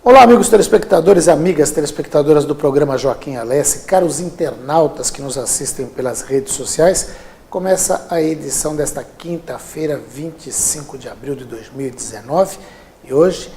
Olá, amigos telespectadores e amigas telespectadoras do programa Joaquim Alessi, caros internautas que nos assistem pelas redes sociais. Começa a edição desta quinta-feira, 25 de abril de 2019, e hoje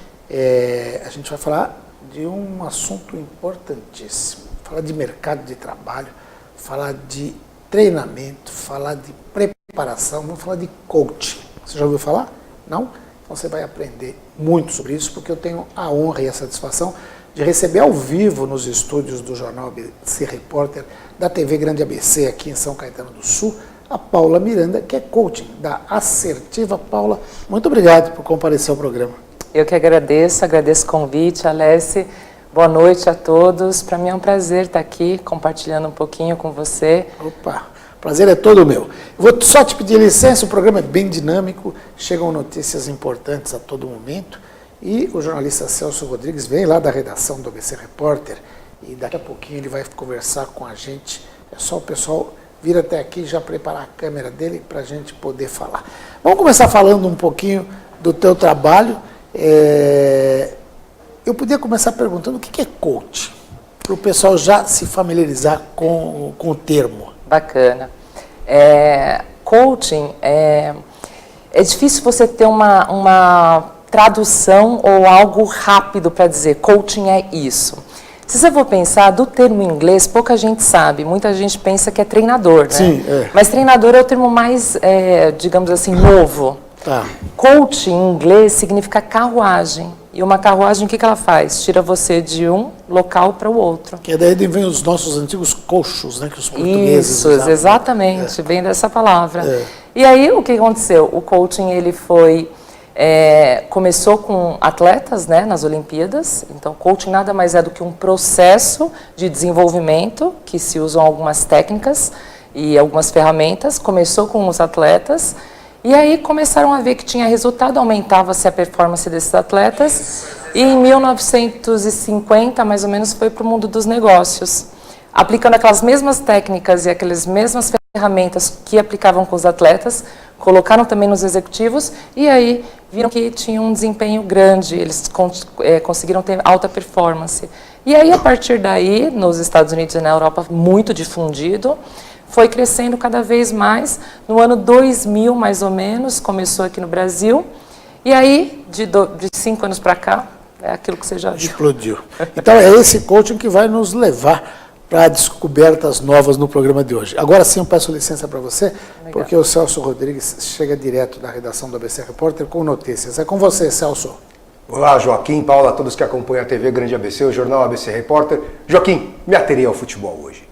a gente vai falar de um assunto importantíssimo, falar de mercado de trabalho, falar de treinamento, falar de preparação, vamos falar de coaching. Você já ouviu falar? Não? Então você vai aprender muito sobre isso, porque eu tenho a honra e a satisfação de receber ao vivo nos estúdios do Jornal ABC Repórter, da TV Grande ABC, aqui em São Caetano do Sul, a Paula Miranda, que é coaching da Assertiva. Paula, muito obrigado por comparecer ao programa. Eu que agradeço o convite, Alessi. Boa noite a todos. Para mim é um prazer estar aqui compartilhando um pouquinho com você. Opa! O prazer é todo meu. Vou só te pedir licença, o programa é bem dinâmico, chegam notícias importantes a todo momento e o jornalista Celso Rodrigues vem lá da redação do ABC Repórter e daqui a pouquinho ele vai conversar com a gente. É só o pessoal vir até aqui e já preparar a câmera dele para a gente poder falar. Vamos começar falando um pouquinho do teu trabalho. Eu podia começar perguntando o que é coach, para o pessoal já se familiarizar com o termo. Bacana. Coaching, é difícil você ter uma tradução ou algo rápido para dizer coaching é isso. Se você for pensar do termo em inglês, pouca gente sabe, muita gente pensa que é treinador, né? Sim, Mas treinador é o termo mais, digamos assim, novo. Tá. Coaching em inglês significa carruagem. E uma carruagem, o que ela faz? Tira você de um local para o outro. Que daí vem os nossos antigos coxos, né, que os portugueses usavam. Isso, exatamente, vem dessa palavra. E aí, o que aconteceu? O coaching, ele começou com atletas, né, nas Olimpíadas. Então, coaching nada mais é do que um processo de desenvolvimento, que se usam algumas técnicas e algumas ferramentas. Começou com os atletas. E aí começaram a ver que tinha resultado, aumentava-se a performance desses atletas, e em 1950, mais ou menos, foi para o mundo dos negócios, aplicando aquelas mesmas técnicas e aquelas mesmas ferramentas que aplicavam com os atletas, colocaram também nos executivos, e aí viram que tinham um desempenho grande, eles conseguiram ter alta performance. E aí, a partir daí, nos Estados Unidos e na Europa, muito difundido, foi crescendo cada vez mais. No ano 2000, mais ou menos, começou aqui no Brasil. E aí, de 5 anos para cá, é aquilo que você já viu. Explodiu. Então, é esse coaching que vai nos levar para descobertas novas no programa de hoje. Agora sim, eu peço licença para você, porque o Celso Rodrigues chega direto da redação do ABC Repórter com notícias. É com você, Celso. Olá, Joaquim, Paula, a todos que acompanham a TV Grande ABC, o Jornal ABC Repórter. Joaquim, me aterei ao futebol hoje.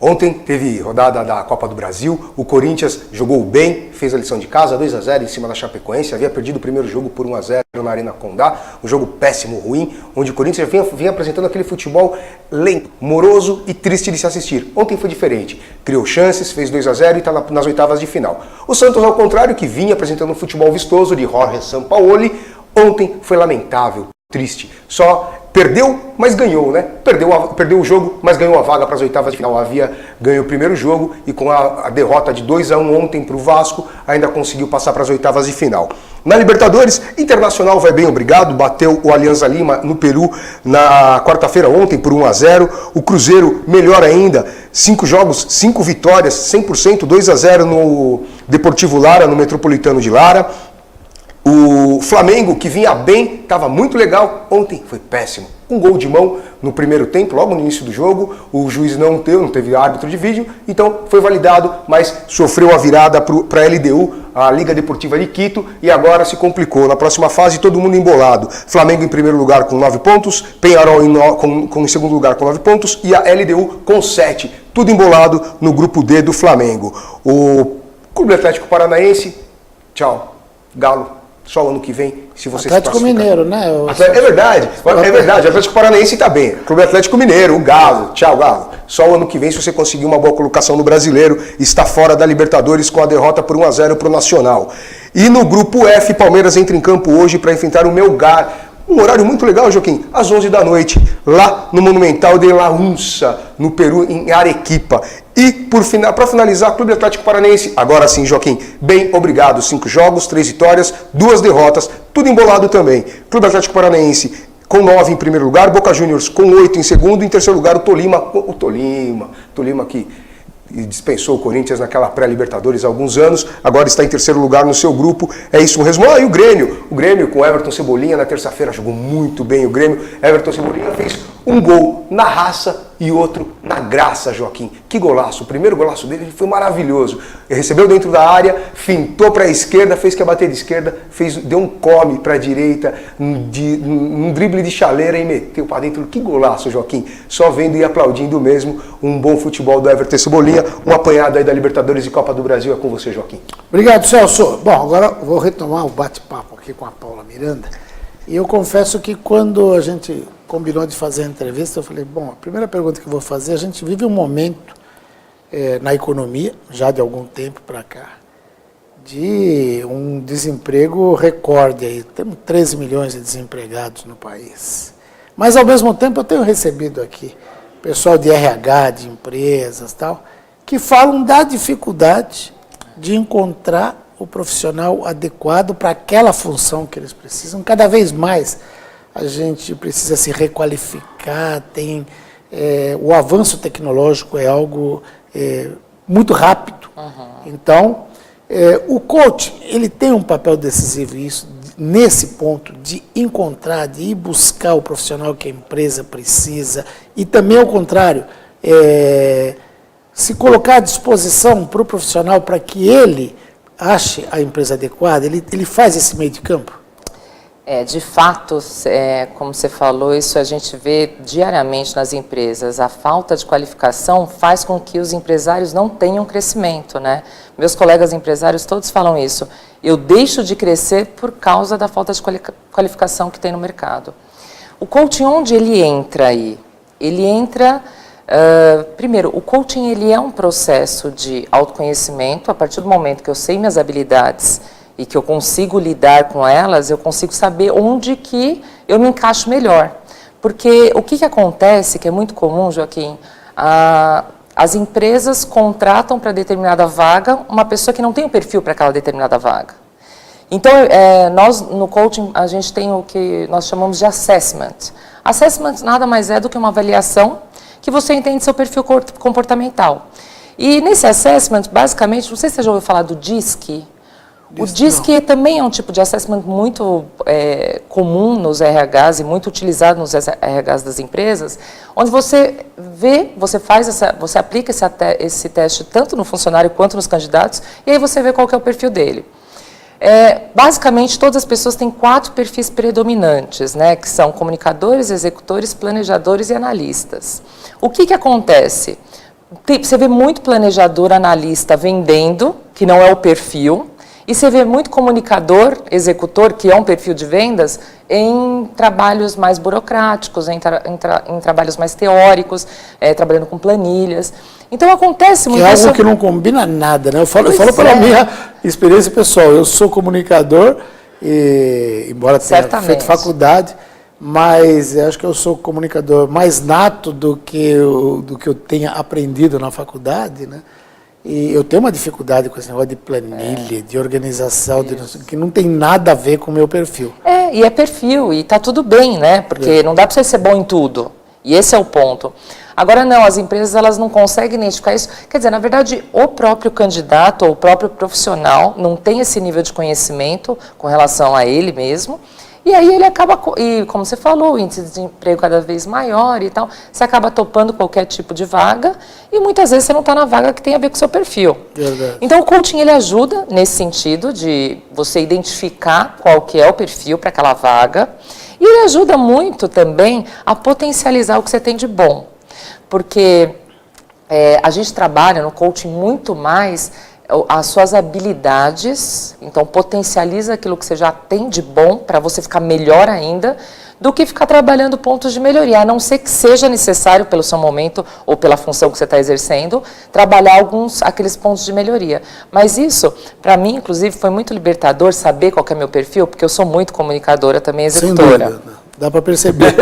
Ontem teve rodada da Copa do Brasil, o Corinthians jogou bem, fez a lição de casa, 2-0 em cima da Chapecoense, havia perdido o primeiro jogo por 1-0 na Arena Condá, um jogo péssimo, ruim, onde o Corinthians vinha apresentando aquele futebol lento, moroso e triste de se assistir. Ontem foi diferente, criou chances, fez 2-0 e está nas oitavas de final. O Santos, ao contrário, que vinha apresentando um futebol vistoso de Jorge Sampaoli, ontem foi lamentável, triste, só perdeu, mas ganhou, né? Perdeu o jogo, mas ganhou a vaga para as oitavas de final. Havia ganho o primeiro jogo e com a derrota de 2-1 ontem para o Vasco, ainda conseguiu passar para as oitavas de final. Na Libertadores, Internacional vai bem, obrigado, bateu o Alianza Lima no Peru na quarta-feira ontem por 1-0. O Cruzeiro, melhor ainda, 5 jogos, 5 vitórias, 100%, 2-0 no Deportivo Lara, no Metropolitano de Lara. O Flamengo, que vinha bem, estava muito legal, ontem foi péssimo. Um gol de mão no primeiro tempo, logo no início do jogo, o juiz não teve árbitro de vídeo, então foi validado, mas sofreu a virada para a LDU, a Liga Deportiva de Quito, e agora se complicou. Na próxima fase, todo mundo embolado. Flamengo em primeiro lugar com 9 pontos, Peñarol em segundo lugar com 9 pontos e a LDU com 7. Tudo embolado no grupo D do Flamengo. O Clube Atlético Paranaense, tchau, Galo. Só o ano que vem, se você Atlético se Mineiro, né? É verdade, o Atlético Paranaense está bem. Clube Atlético Mineiro, o Galo, tchau, Galo. Só o ano que vem, se você conseguir uma boa colocação no Brasileiro, está fora da Libertadores com a derrota por 1-0 para o Nacional. E no grupo F, Palmeiras entra em campo hoje para enfrentar o Melgar. Um horário muito legal, Joaquim, às 11 da noite, lá no Monumental de La Unça, no Peru, em Arequipa. E, para finalizar, Clube Atlético Paranaense, agora sim, Joaquim, bem obrigado. 5 jogos, 3 vitórias, 2 derrotas, tudo embolado também. Clube Atlético Paranaense com 9 em primeiro lugar, Boca Juniors com 8 em segundo, em terceiro lugar o Tolima que dispensou o Corinthians naquela pré-Libertadores há alguns anos, agora está em terceiro lugar no seu grupo, é isso um resumo. E o Grêmio com Everton Cebolinha na terça-feira jogou muito bem o Grêmio, Everton Cebolinha fez um gol na raça e outro na graça, Joaquim. Que golaço, o primeiro golaço dele foi maravilhoso, ele recebeu dentro da área, fintou para a esquerda, fez que ia bater de esquerda, deu um come para a direita, um drible de chaleira e meteu para dentro. Que golaço, Joaquim, só vendo e aplaudindo mesmo, um bom futebol do Everton Cebolinha, um apanhado aí da Libertadores e Copa do Brasil é com você, Joaquim. Obrigado, Celso. Bom, agora vou retomar o bate-papo aqui com a Paula Miranda. E eu confesso que quando a gente combinou de fazer a entrevista, eu falei, bom, a primeira pergunta que eu vou fazer, a gente vive um momento na economia, já de algum tempo para cá, de um desemprego recorde aí. Temos 13 milhões de desempregados no país. Mas, ao mesmo tempo, eu tenho recebido aqui pessoal de RH, de empresas e tal, que falam da dificuldade de encontrar o profissional adequado para aquela função que eles precisam. Cada vez mais a gente precisa se requalificar, o avanço tecnológico é algo muito rápido. Então, o coaching, ele tem um papel decisivo nesse ponto de encontrar, de ir buscar o profissional que a empresa precisa e também ao contrário, se colocar à disposição para o profissional para que ele ache a empresa adequada, ele faz esse meio de campo? De fato, como você falou, isso a gente vê diariamente nas empresas. A falta de qualificação faz com que os empresários não tenham crescimento, né? Meus colegas empresários todos falam isso. Eu deixo de crescer por causa da falta de qualificação que tem no mercado. O coaching, onde ele entra aí? Ele entra... primeiro, o coaching ele é um processo de autoconhecimento. A partir do momento que eu sei minhas habilidades e que eu consigo lidar com elas, eu consigo saber onde que eu me encaixo melhor. Porque o que acontece, que é muito comum, Joaquim, as empresas contratam para determinada vaga uma pessoa que não tem o perfil para aquela determinada vaga. Então, nós no coaching, a gente tem o que nós chamamos de assessment. Assessment nada mais é do que uma avaliação que você entende seu perfil comportamental. E nesse assessment, basicamente, não sei se você já ouviu falar do DISC. O DISC também é um tipo de assessment muito comum nos RHs e muito utilizado nos RHs das empresas, onde você você aplica esse teste tanto no funcionário quanto nos candidatos, e aí você vê qual que é o perfil dele. Basicamente, todas as pessoas têm 4 perfis predominantes, né, que são comunicadores, executores, planejadores e analistas. O que acontece? Você vê muito planejador, analista vendendo, que não é o perfil, e você vê muito comunicador, executor, que é um perfil de vendas, em trabalhos mais burocráticos, em trabalhos mais teóricos, trabalhando com planilhas. Então, acontece muito isso. É algo que não combina nada, né? Eu falo pela minha experiência pessoal. Eu sou comunicador, embora tenha feito faculdade, mas eu acho que eu sou comunicador mais nato do que eu tenha aprendido na faculdade, né? E eu tenho uma dificuldade com esse negócio de planilha, de organização, que não tem nada a ver com o meu perfil. E é perfil, e está tudo bem, né? Porque não dá para você ser bom em tudo. E esse é o ponto. Agora, não, as empresas elas não conseguem identificar isso. Quer dizer, na verdade, o próprio candidato ou o próprio profissional não tem esse nível de conhecimento com relação a ele mesmo. E aí ele acaba, e como você falou, o índice de desemprego cada vez maior e tal, você acaba topando qualquer tipo de vaga e muitas vezes você não está na vaga que tem a ver com o seu perfil. Verdade. Então o coaching ele ajuda nesse sentido de você identificar qual que é o perfil para aquela vaga e ele ajuda muito também a potencializar o que você tem de bom. Porque a gente trabalha no coaching muito mais as suas habilidades, então potencializa aquilo que você já tem de bom para você ficar melhor ainda, do que ficar trabalhando pontos de melhoria, a não ser que seja necessário pelo seu momento ou pela função que você está exercendo, trabalhar aqueles pontos de melhoria. Mas isso, para mim, inclusive, foi muito libertador saber qual que é meu perfil, porque eu sou muito comunicadora também, executora. Sem dúvida. Dá para perceber.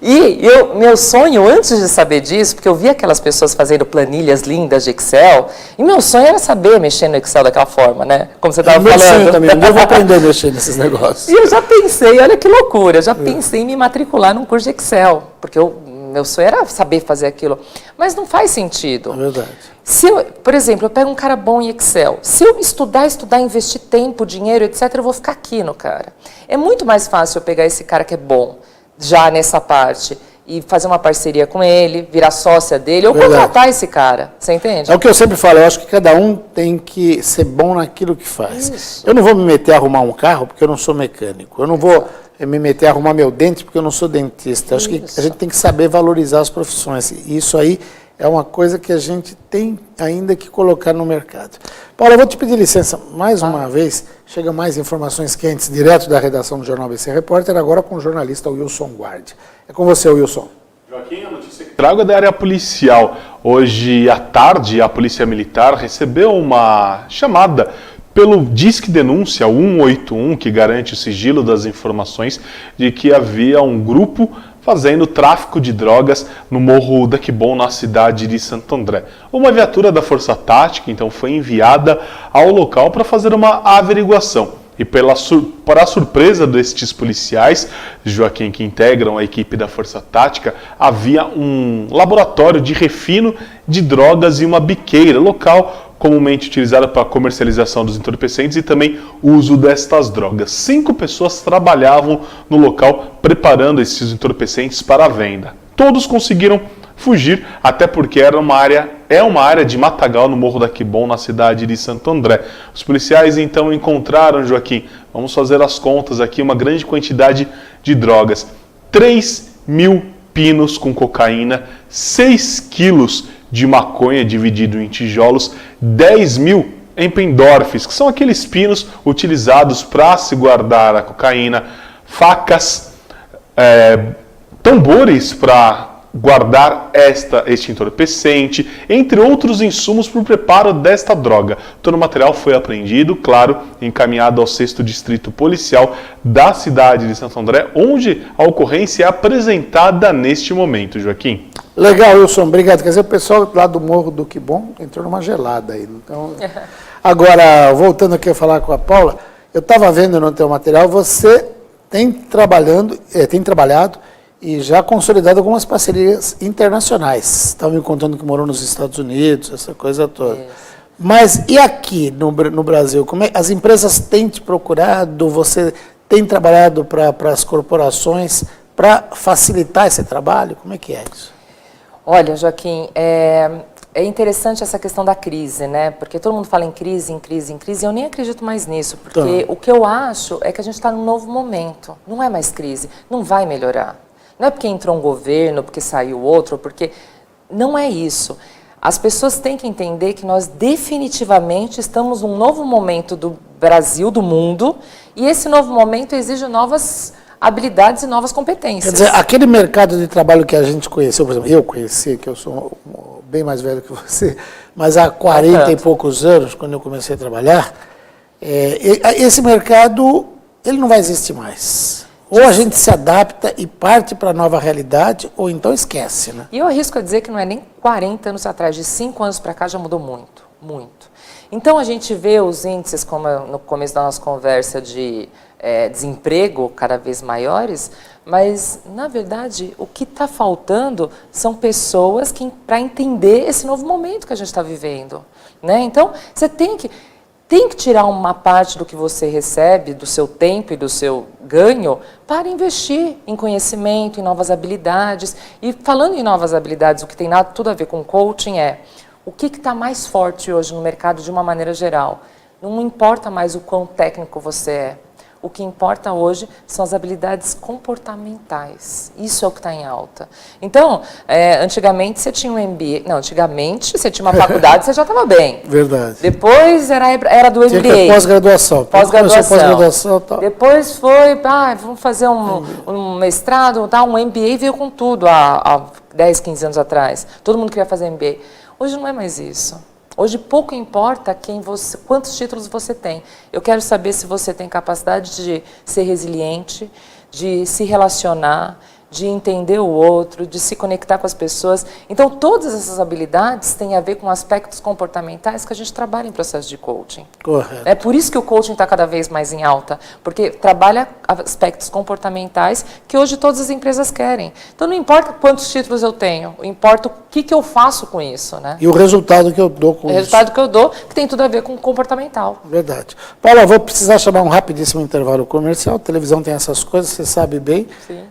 E meu sonho, antes de saber disso, porque eu via aquelas pessoas fazendo planilhas lindas de Excel, e meu sonho era saber mexer no Excel daquela forma, né? Como você estava falando. Sonho também, eu vou aprender a mexer nesses negócios. E eu já pensei, olha que loucura, eu já pensei em me matricular num curso de Excel, porque meu sonho era saber fazer aquilo. Mas não faz sentido. É verdade. Se eu, por exemplo, eu pego um cara bom em Excel, se eu estudar, investir tempo, dinheiro, etc., eu vou ficar aqui no cara. É muito mais fácil eu pegar esse cara que é bom, já nessa parte, e fazer uma parceria com ele, virar sócia dele, ou contratar esse cara, você entende? É o que eu sempre falo, eu acho que cada um tem que ser bom naquilo que faz. Isso. Eu não vou me meter a arrumar um carro porque eu não sou mecânico. Eu não vou me meter a arrumar meu dente porque eu não sou dentista. Eu acho que a gente tem que saber valorizar as profissões. E isso aí é uma coisa que a gente tem ainda que colocar no mercado. Paula, eu vou te pedir licença mais uma vez. Chega mais informações quentes direto da redação do Jornal ABC Repórter, agora com o jornalista Wilson Guardi. É com você, Wilson. Joaquim, a notícia que trago é da área policial. Hoje à tarde, a Polícia Militar recebeu uma chamada pelo Disque Denúncia 181, que garante o sigilo das informações de que havia um grupo fazendo tráfico de drogas no Morro da Quibon, na cidade de Santo André. Uma viatura da Força Tática, então, foi enviada ao local para fazer uma averiguação. E para a surpresa destes policiais, Joaquim, que integram a equipe da Força Tática, havia um laboratório de refino de drogas e uma biqueira, local comumente utilizada para a comercialização dos entorpecentes e também o uso destas drogas. 5 pessoas trabalhavam no local preparando esses entorpecentes para a venda. Todos conseguiram fugir, até porque é uma área de matagal no Morro da Quibon, na cidade de Santo André. Os policiais então encontraram, Joaquim, vamos fazer as contas aqui, uma grande quantidade de drogas. 3.000 pinos com cocaína, 6 quilos de maconha dividido em tijolos, 10.000 Empendorfs, que são aqueles pinos utilizados para se guardar a cocaína, facas, tambores para guardar este entorpecente, entre outros insumos para o preparo desta droga. Todo o material foi apreendido, claro, encaminhado ao 6º Distrito Policial da cidade de Santo André, onde a ocorrência é apresentada neste momento, Joaquim. Legal, Wilson, obrigado. Quer dizer, o pessoal lá do Morro do Quibon entrou numa gelada aí. Então, agora, voltando aqui a falar com a Paula, eu estava vendo no teu material, você tem trabalhado e já consolidado algumas parcerias internacionais. Estava me contando que morou nos Estados Unidos, essa coisa toda. Isso. Mas e aqui no Brasil? Como as empresas têm te procurado? Você tem trabalhado para as corporações para facilitar esse trabalho? Como é que é isso? Olha, Joaquim, é interessante essa questão da crise, né? Porque todo mundo fala em crise, e eu nem acredito mais nisso, porque o que eu acho é que a gente está num novo momento. Não é mais crise, não vai melhorar. Não é porque entrou um governo, porque saiu outro, porque não é isso. As pessoas têm que entender que nós definitivamente estamos num novo momento do Brasil, do mundo, e esse novo momento exige novas habilidades e novas competências. Quer dizer, aquele mercado de trabalho que a gente conheceu, por exemplo, eu conheci, que eu sou bem mais velho que você, mas há 40 e poucos anos, quando eu comecei a trabalhar, esse mercado, ele não vai existir mais. Ou a gente se adapta e parte para a nova realidade, ou então esquece, né? E eu arrisco a dizer que não é nem 40 anos atrás, de 5 anos para cá já mudou muito, muito. Então a gente vê os índices, como no começo da nossa conversa, de desemprego cada vez maiores, mas, na verdade, o que está faltando são pessoas para entender esse novo momento que a gente está vivendo, né? Então, você tem que tirar uma parte do que você recebe, do seu tempo e do seu ganho, para investir em conhecimento, em novas habilidades. E falando em novas habilidades, o que tem tudo a ver com coaching o que está mais forte hoje no mercado de uma maneira geral. Não importa mais o quão técnico você é. O que importa hoje são as habilidades comportamentais. Isso é o que está em alta. Então, antigamente você tinha um MBA. Não, antigamente você tinha uma faculdade, você já estava bem. Verdade. Depois era do MBA. Tinha que ter pós-graduação. Pós-graduação. Depois foi, vamos fazer um mestrado, um MBA veio com tudo há 10, 15 anos atrás. Todo mundo queria fazer MBA. Hoje não é mais isso. Hoje pouco importa quantos títulos você tem. Eu quero saber se você tem capacidade de ser resiliente, de se relacionar, de entender o outro, de se conectar com as pessoas. Então, todas essas habilidades têm a ver com aspectos comportamentais que a gente trabalha em processo de coaching. Correto. É por isso que o coaching está cada vez mais em alta, porque trabalha aspectos comportamentais que hoje todas as empresas querem. Então, não importa quantos títulos eu tenho, importa o que eu faço com isso, né? E o resultado que eu dou com isso. O resultado que eu dou, que tem tudo a ver com comportamental. Verdade. Paula, vou precisar chamar um rapidíssimo intervalo comercial. A televisão tem essas coisas, você sabe bem. Sim.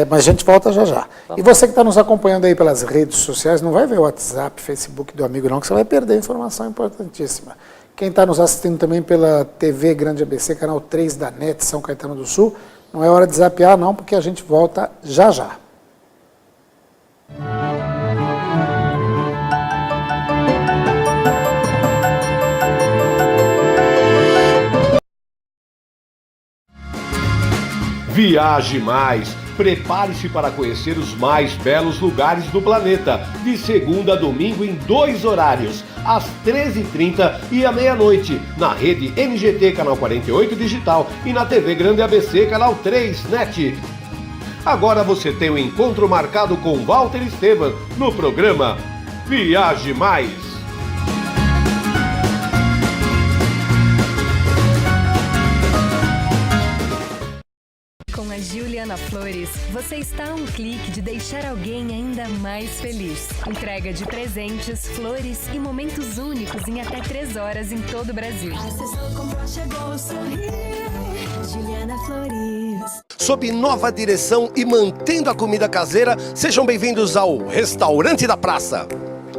Mas a gente volta já já. E você que está nos acompanhando aí pelas redes sociais, não vai ver o WhatsApp, Facebook do amigo não, que você vai perder informação importantíssima. Quem está nos assistindo também pela TV Grande ABC, canal 3 da NET, São Caetano do Sul, não é hora de zapear não, porque a gente volta já já. Viaje mais! Prepare-se para conhecer os mais belos lugares do planeta, de segunda a domingo em 2 horários, às 13h30 e à meia-noite, na rede NGT Canal 48 Digital e na TV Grande ABC Canal 3 NET. Agora você tem um encontro marcado com Walter Esteban no programa Viaje Mais. Com a Juliana Flores, você está a um clique de deixar alguém ainda mais feliz. Entrega de presentes, flores e momentos únicos em até 3 horas em todo o Brasil. Juliana Flores. Sob nova direção e mantendo a comida caseira, sejam bem-vindos ao Restaurante da Praça.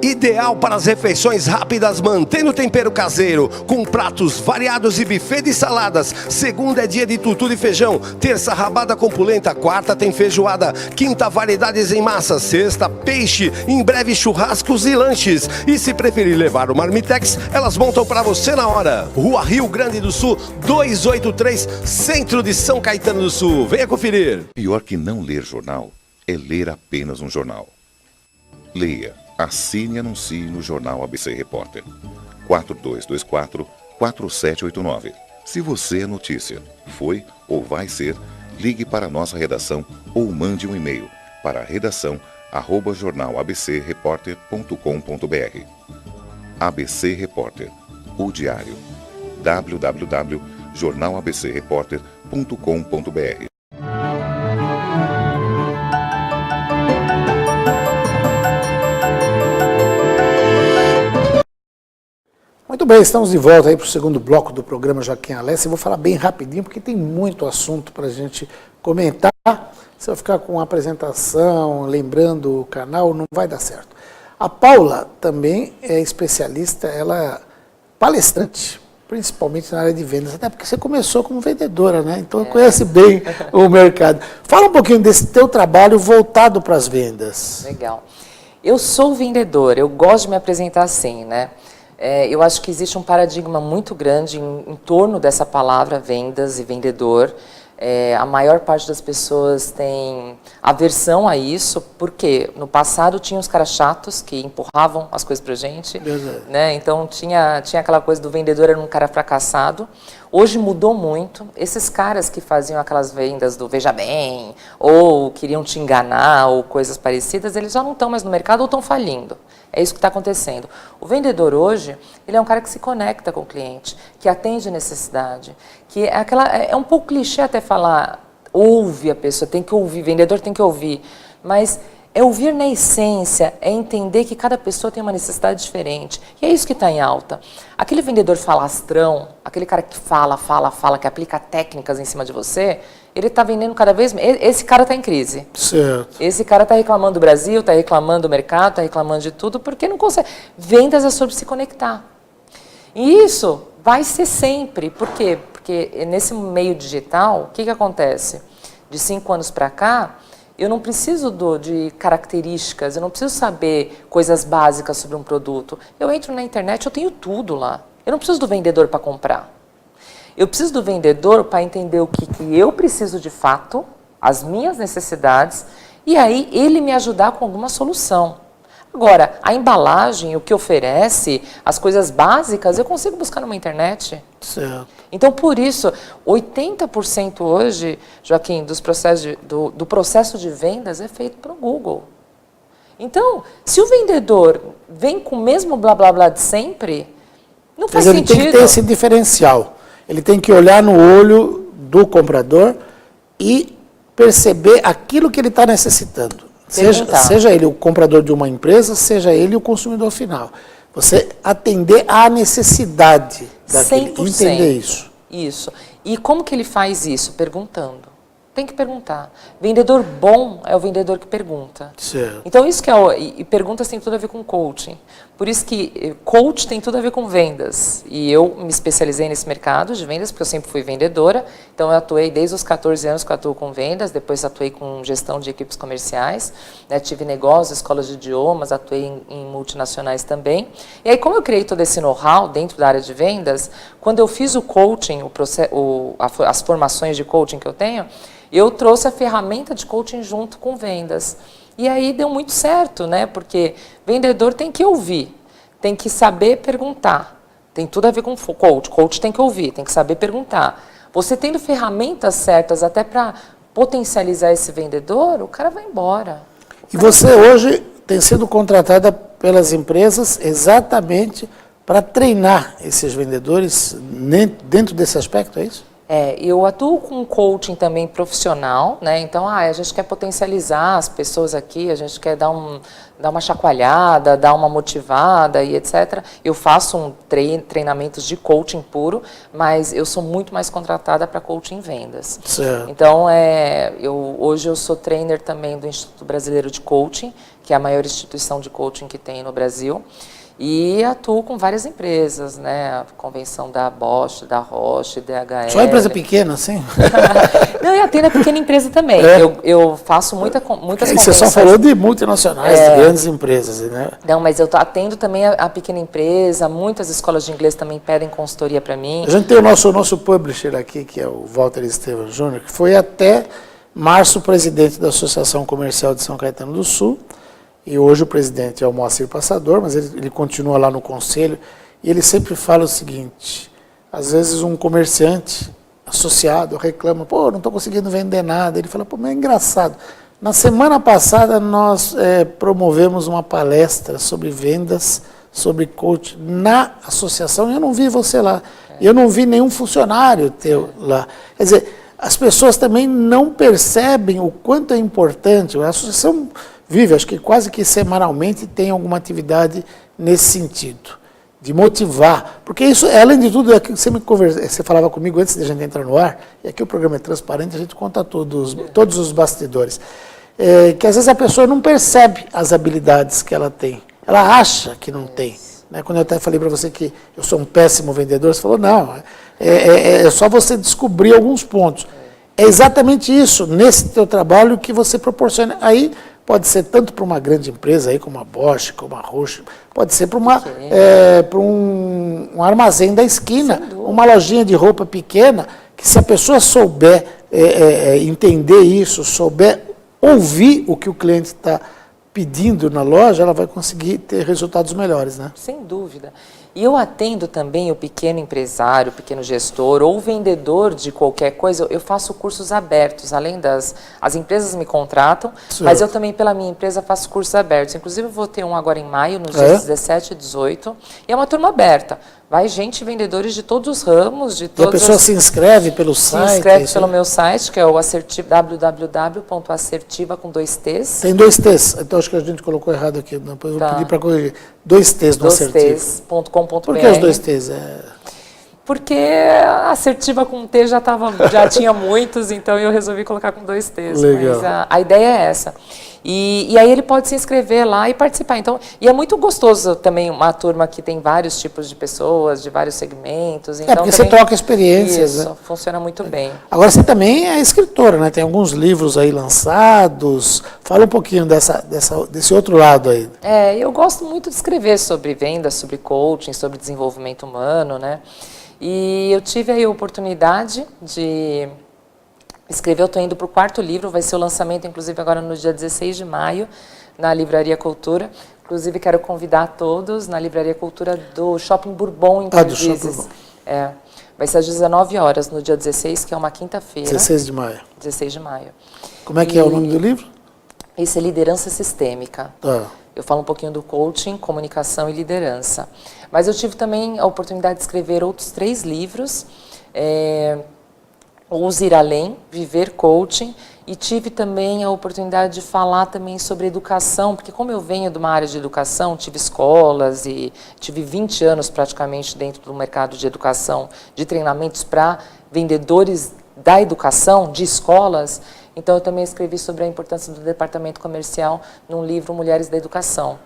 Ideal para as refeições rápidas, mantendo o tempero caseiro, com pratos variados e buffet de saladas. Segunda é dia de tutu e feijão, terça rabada com polenta, quarta tem feijoada, quinta variedades em massa, sexta peixe, em breve churrascos e lanches. E se preferir levar o Marmitex, elas montam para você na hora. Rua Rio Grande do Sul, 283, centro de São Caetano do Sul. Venha conferir. Pior que não ler jornal é ler apenas um jornal. Leia. Assine e anuncie no Jornal ABC Repórter. 4224-4789. Se você é notícia, foi ou vai ser, ligue para a nossa redação ou mande um e-mail para redação@jornalabcreporter.com.br. ABC Repórter, o diário. www.jornalabcreporter.com.br. Muito bem, estamos de volta aí para o segundo bloco do programa Joaquim Alessi. Eu vou falar bem rapidinho, porque tem muito assunto para a gente comentar. Se eu ficar com uma apresentação, lembrando o canal, não vai dar certo. A Paula também é especialista, ela é palestrante, principalmente na área de vendas, até porque você começou como vendedora, né? Então conhece bem o mercado. Fala um pouquinho desse teu trabalho voltado para as vendas. Legal. Eu sou vendedora, eu gosto de me apresentar assim, né? Eu acho que existe um paradigma muito grande em torno dessa palavra vendas e vendedor. A maior parte das pessoas tem aversão a isso, porque no passado tinha os caras chatos que empurravam as coisas pra gente, né? Então tinha aquela coisa do vendedor era um cara fracassado. Hoje mudou muito. Esses caras que faziam aquelas vendas do veja bem, ou queriam te enganar, ou coisas parecidas, eles já não estão mais no mercado ou estão falindo. É isso que está acontecendo. O vendedor hoje, ele é um cara que se conecta com o cliente, que atende a necessidade, que é um pouco clichê até falar, ouve a pessoa, tem que ouvir, vendedor tem que ouvir, mas é ouvir na essência, é entender que cada pessoa tem uma necessidade diferente. E é isso que está em alta. Aquele vendedor falastrão, aquele cara que fala, que aplica técnicas em cima de você, ele está vendendo cada vez mais. Esse cara está em crise. Certo. Esse cara está reclamando do Brasil, está reclamando do mercado, está reclamando de tudo, porque não consegue. Vendas é sobre se conectar. E isso vai ser sempre. Por quê? Porque porque nesse meio digital, o que acontece? De 5 anos para cá, eu não preciso de características, eu não preciso saber coisas básicas sobre um produto. Eu entro na internet, eu tenho tudo lá. Eu não preciso do vendedor para comprar. Eu preciso do vendedor para entender o que eu preciso de fato, as minhas necessidades, e aí ele me ajudar com alguma solução. Agora, a embalagem, o que oferece, as coisas básicas, eu consigo buscar numa internet. Certo. Então, por isso, 80% hoje, Joaquim, do processo de vendas é feito pelo Google. Então, se o vendedor vem com o mesmo blá blá blá de sempre, não faz Mas sentido. ele tem que ter esse diferencial. Ele tem que olhar no olho do e perceber aquilo que ele está necessitentando. Seja ele o comprador de uma empresa, seja ele o consumidor final. Você atender à necessidade daquele, 100%. entender isso. Isso. E como que ele faz isso? Perguntando. Tem que perguntar. Vendedor bom é o vendedor que pergunta. Certo. Então, isso que e perguntas tem tudo a ver com coaching. Por isso que coach tem tudo a ver com vendas. E eu me especializei nesse mercado de vendas, porque eu sempre fui vendedora. Então, eu atuei desde os 14 anos que eu atuo com vendas, depois atuei com gestão de equipes comerciais, né? Tive negócios, escolas de idiomas, atuei em multinacionais também. E aí, como eu criei todo esse know-how dentro da área de vendas, quando eu fiz o coaching, as formações de coaching que eu tenho, eu trouxe a ferramenta de coaching junto com vendas. E aí deu muito certo, né? Porque vendedor tem que ouvir, tem que saber perguntar. Tem tudo a ver com coach. Coach tem que ouvir, tem que saber perguntar. Você tendo ferramentas certas até para potencializar esse vendedor, o cara vai embora. E você hoje tem sido contratada pelas empresas exatamente para treinar esses vendedores dentro desse aspecto, é isso? Eu atuo com coaching também profissional, né? Então, a gente quer potencializar as pessoas aqui, a gente quer dar uma chacoalhada, dar uma motivada e etc. Eu faço treinamentos de coaching puro, mas eu sou muito mais contratada para coaching em vendas. Certo. Então, hoje eu sou trainer também do Instituto Brasileiro de Coaching, que é a maior instituição de coaching que tem no Brasil. E atuo com várias empresas, né? A convenção da Bosch, da Roche, DHL. Só empresa pequena, assim? Não, eu atendo a pequena empresa também. Eu faço muitas convenções. Você só falou de multinacionais, de grandes empresas, né? Não, mas eu atendo também a pequena empresa, muitas escolas de inglês também pedem consultoria para mim. A gente tem o nosso publisher aqui, que é o Walter Estevam Júnior, que foi até março presidente da Associação Comercial de São Caetano do Sul. E hoje o presidente é o Moacir Passador, mas ele continua lá no conselho. E ele sempre fala o seguinte: às vezes um comerciante associado reclama, pô, não estou conseguindo vender nada. Ele fala, pô, mas é engraçado. Na semana passada nós promovemos uma palestra sobre vendas, sobre coaching na associação, e eu não vi você lá. Eu não vi nenhum funcionário teu lá. Quer dizer, as pessoas também não percebem o quanto é importante. A associação vive, acho que quase que semanalmente tem alguma atividade nesse sentido, de motivar. Porque isso, além de tudo, é que você falava comigo antes de a gente entrar no ar, e aqui o programa é transparente, a gente conta todos os bastidores, que às vezes a pessoa não percebe as habilidades que ela tem. Ela acha que não tem. Né? Quando eu até falei para você que eu sou um péssimo vendedor, você falou, não, é só você descobrir alguns pontos. É exatamente isso, nesse teu trabalho, que você proporciona. Aí pode ser tanto para uma grande empresa, aí, como a Bosch, como a Roche, pode ser para um armazém da esquina, uma lojinha de roupa pequena, que se a pessoa souber entender isso, souber ouvir o que o cliente está pedindo na loja, ela vai conseguir ter resultados melhores, né? Sem dúvida. E eu atendo também o pequeno empresário, o pequeno gestor ou o vendedor de qualquer coisa. Eu faço cursos abertos, além as empresas me contratam, mas eu também, pela minha empresa, faço cursos abertos. Inclusive, eu vou ter um agora em maio, nos dias 17 e 18, e é uma turma aberta. Vai vendedores de todos os ramos, de todas. E a pessoa se inscreve pelo site? Se inscreve pelo meu site, que é o www.assertiva com 2 T's. Tem 2 T's, então acho que a gente colocou errado aqui, depois eu vou pedir para corrigir. 2 T's no Assertiva. 2T's.com.br. Por que os 2 T's? Porque a assertiva com T já tinha muitos, então eu resolvi colocar com 2 T's. Legal. Mas a ideia é essa. E aí ele pode se inscrever lá e participar. Então, e é muito gostoso também uma turma que tem vários tipos de pessoas, de vários segmentos. Então, porque também, você troca experiências. Isso, né? funciona muito bem. Agora você também é escritora, né? Tem alguns livros aí lançados. Fala um pouquinho desse outro lado aí. Eu gosto muito de escrever sobre vendas, sobre coaching, sobre desenvolvimento humano, né? E eu tive aí a oportunidade de escrever, eu estou indo para o 4º livro, vai ser o lançamento, inclusive, agora no dia 16 de maio, na Livraria Cultura. Inclusive, quero convidar todos na Livraria Cultura do Shopping Bourbon, em Perdizes. Do Shopping Bourbon. Vai ser às 19 horas, no dia 16, que é uma quinta-feira. 16 de maio. 16 de maio. Como é que é o nome do livro? Esse é Liderança Sistêmica. Tá. Eu falo um pouquinho do coaching, comunicação e liderança. Mas eu tive também a oportunidade de escrever outros 3 livros. Ouse Ir Além, Viver Coaching, e tive também a oportunidade de falar também sobre educação, porque como eu venho de uma área de educação, tive escolas e tive 20 anos praticamente dentro do mercado de educação, de treinamentos para vendedores da educação, de escolas, então eu também escrevi sobre a importância do departamento comercial num livro Mulheres da Educação.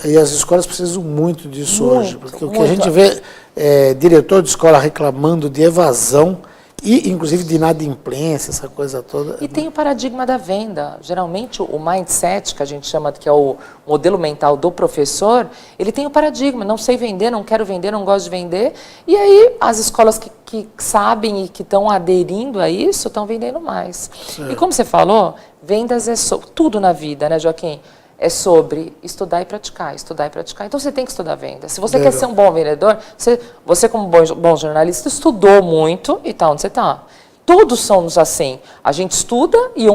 E as escolas precisam muito disso Muito, hoje, porque o que a muito. gente vê é diretor de escola reclamando de evasão e, inclusive, de inadimplência, essa coisa toda. E tem o paradigma da venda. Geralmente, o mindset, que a gente chama que é o modelo mental do professor, ele tem o paradigma, não sei vender, não quero vender, não gosto de vender. E aí, as escolas que sabem e que estão aderindo a isso, estão vendendo mais. E como você falou, vendas é tudo na vida, né, Joaquim? É sobre estudar e praticar, estudar e praticar. Então, você tem que estudar venda. Se você quer ser um bom vendedor, você como bom jornalista, estudou muito e está onde você está. Todos somos assim. A gente estuda e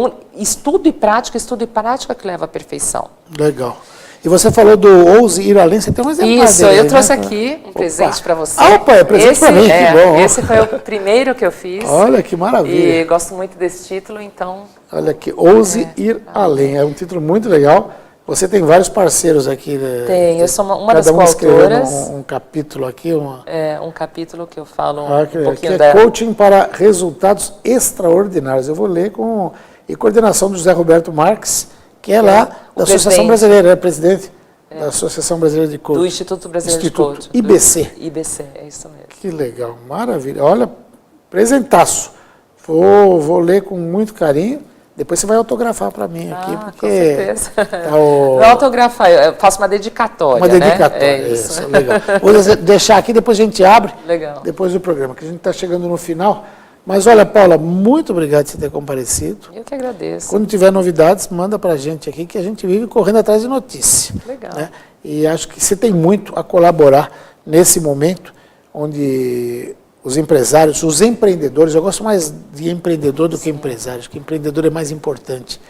estudo e prática que leva à perfeição. Legal. E você falou do Ouse Ir Além, você tem um exemplar Isso, dele, eu trouxe né? aqui um presente para você. Opa, é presente para mim, que bom. Esse foi o primeiro que eu fiz. Olha que maravilha. E gosto muito desse título, então... Olha aqui, Ouse Ir Além, é um título muito legal. Você tem vários parceiros aqui. Tem, eu sou uma das coautoras. Cada um escrevendo um capítulo aqui. um capítulo que eu falo que pouquinho é Coaching para Resultados Extraordinários. Eu vou ler com coordenação do José Roberto Marques, que é lá da Associação Brasileira, é presidente da Associação Brasileira de Coaching. Do Instituto Brasileiro de Coaching. IBC. IBC, é isso mesmo. Que legal, maravilha. Olha, presentaço. Vou ler com muito carinho. Depois você vai autografar para mim aqui, porque... Com certeza. Tá Não autografar, eu faço uma dedicatória, Uma dedicatória, né? isso, legal. Vou deixar aqui, depois a gente abre, Legal. Depois do programa, que a gente está chegando no final. Mas olha, Paula, muito obrigado por você ter comparecido. Eu que agradeço. Quando tiver novidades, manda para a gente aqui, que a gente vive correndo atrás de notícia. Legal. Né? E acho que você tem muito a colaborar nesse momento, onde... os empresários, os empreendedores, eu gosto mais de empreendedor do que empresário, que empreendedor é mais importante.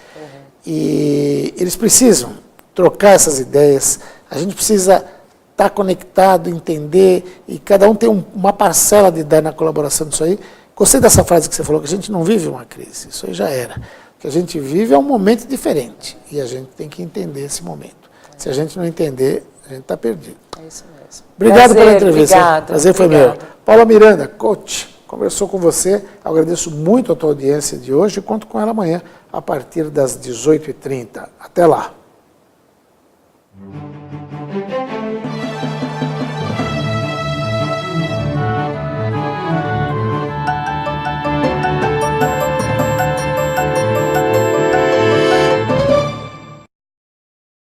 E eles precisam trocar essas ideias, a gente precisa estar conectado, entender, e cada um tem uma parcela de dar na colaboração disso aí. Gostei dessa frase que você falou, que a gente não vive uma crise, isso aí já era. O que a gente vive é um momento diferente, e a gente tem que entender esse momento. Se a gente não entender, a gente está perdido. É isso mesmo. Obrigado Prazer, pela entrevista. obrigado, Prazer foi meu. Paula Miranda, coach, conversou com você. Agradeço muito a tua audiência de hoje e conto com ela amanhã a partir das 18h30. Até lá.